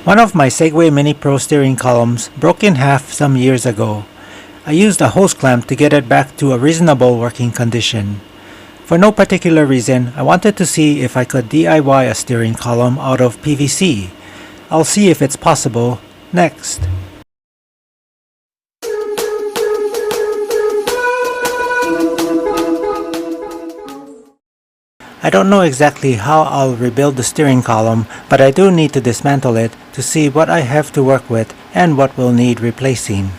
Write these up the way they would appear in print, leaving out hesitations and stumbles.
One of my Segway MiniPro steering columns broke in half some years ago. I used a hose clamp to get it back to a reasonable working condition. For no particular reason, I wanted to see if I could DIY a steering column out of PVC. I'll see if it's possible next. I don't know exactly how I'll rebuild the steering column, but I do need to dismantle it to see what I have to work with and what will need replacing.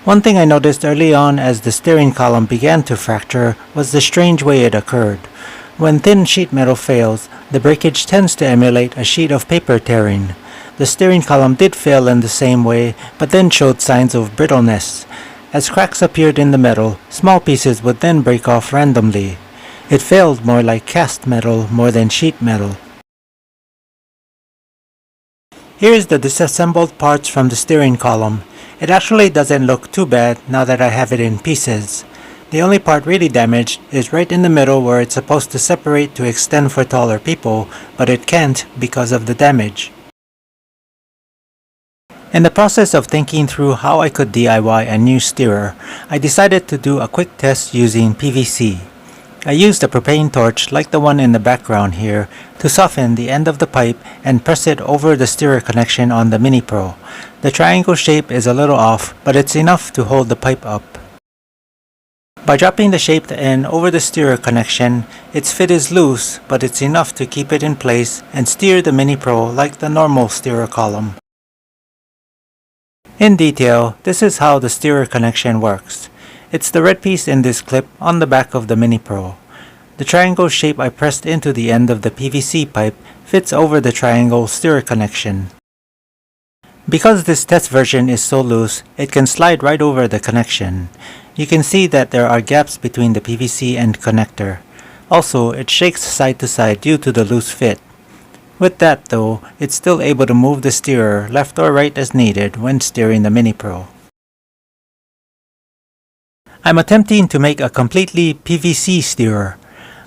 One thing I noticed early on as the steering column began to fracture was the strange way it occurred. When thin sheet metal fails, the breakage tends to emulate a sheet of paper tearing. The steering column did fail in the same way, but then showed signs of brittleness. As cracks appeared in the metal, small pieces would then break off randomly. It failed more like cast metal more than sheet metal. Here is the disassembled parts from the steering column. It actually doesn't look too bad now that I have it in pieces. The only part really damaged is right in the middle where it's supposed to separate to extend for taller people, but it can't because of the damage. In the process of thinking through how I could DIY a new steerer, I decided to do a quick test using PVC. I used a propane torch like the one in the background here to soften the end of the pipe and press it over the steerer connection on the MiniPro. The triangle shape is a little off, but it's enough to hold the pipe up. By dropping the shaped end over the steerer connection, its fit is loose, but it's enough to keep it in place and steer the MiniPro like the normal steerer column. In detail, this is how the steerer connection works. It's the red piece in this clip on the back of the MiniPro. The triangle shape I pressed into the end of the PVC pipe fits over the triangle steerer connection. Because this test version is so loose, it can slide right over the connection. You can see that there are gaps between the PVC and connector. Also, it shakes side to side due to the loose fit. With that though, it's still able to move the steerer left or right as needed when steering the MiniPro. I'm attempting to make a completely PVC steerer.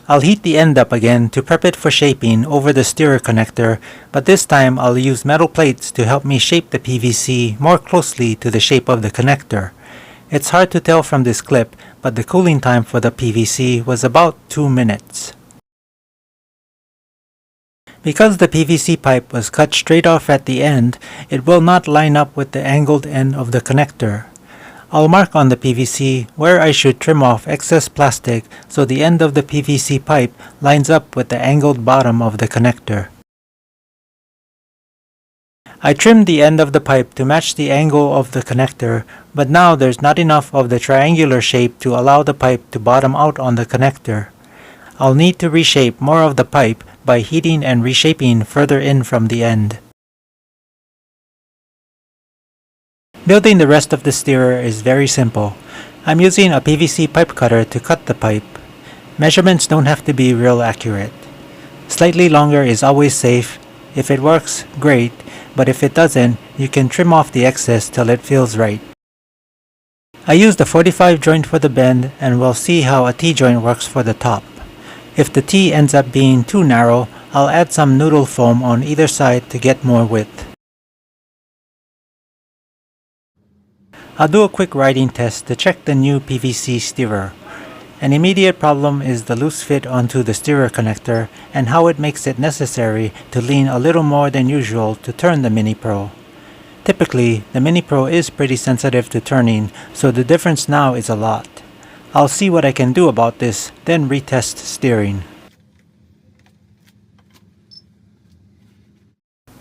I'll heat the end up again to prep it for shaping over the steerer connector, but this time I'll use metal plates to help me shape the PVC more closely to the shape of the connector. It's hard to tell from this clip, but the cooling time for the PVC was about 2 minutes. Because the PVC pipe was cut straight off at the end, it will not line up with the angled end of the connector. I'll mark on the PVC where I should trim off excess plastic so the end of the PVC pipe lines up with the angled bottom of the connector. I trimmed the end of the pipe to match the angle of the connector, but now there's not enough of the triangular shape to allow the pipe to bottom out on the connector. I'll need to reshape more of the pipe by heating and reshaping further in from the end. Building the rest of the steerer is very simple. I'm using a PVC pipe cutter to cut the pipe. Measurements don't have to be real accurate. Slightly longer is always safe. If it works, great, but if it doesn't, you can trim off the excess till it feels right. I used a 45 joint for the bend and we'll see how a T-joint works for the top. If the T ends up being too narrow, I'll add some noodle foam on either side to get more width. I'll do a quick riding test to check the new PVC steerer. An immediate problem is the loose fit onto the steerer connector and how it makes it necessary to lean a little more than usual to turn the MiniPro. Typically, the MiniPro is pretty sensitive to turning, so the difference now is a lot. I'll see what I can do about this, then retest steering.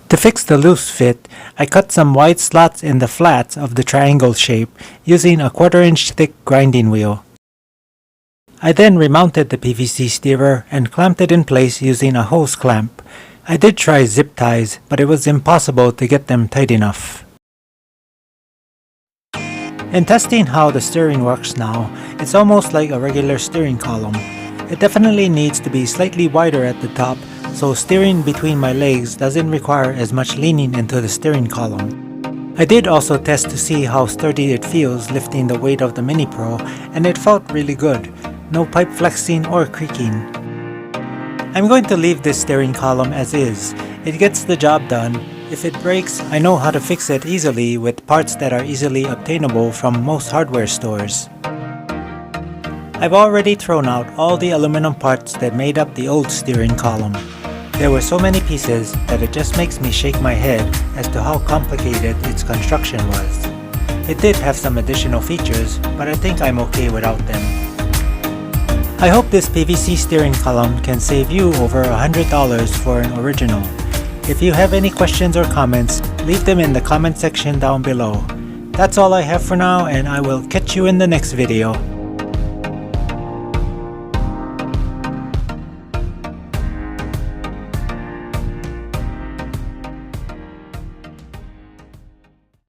To fix the loose fit, I cut some wide slots in the flats of the triangle shape using a 1/4 inch thick grinding wheel. I then remounted the PVC steerer and clamped it in place using a hose clamp. I did try zip ties, but it was impossible to get them tight enough. In testing how the steering works now, it's almost like a regular steering column. It definitely needs to be slightly wider at the top, so steering between my legs doesn't require as much leaning into the steering column. I did also test to see how sturdy it feels lifting the weight of the MiniPro, and it felt really good. No pipe flexing or creaking. I'm going to leave this steering column as is. It gets the job done. If it breaks, I know how to fix it easily with parts that are easily obtainable from most hardware stores. I've already thrown out all the aluminum parts that made up the old steering column. There were so many pieces that it just makes me shake my head as to how complicated its construction was. It did have some additional features, but I think I'm okay without them. I hope this PVC steering column can save you over $100 for an original. If you have any questions or comments, leave them in the comment section down below. That's all I have for now, and I will catch you in the next video.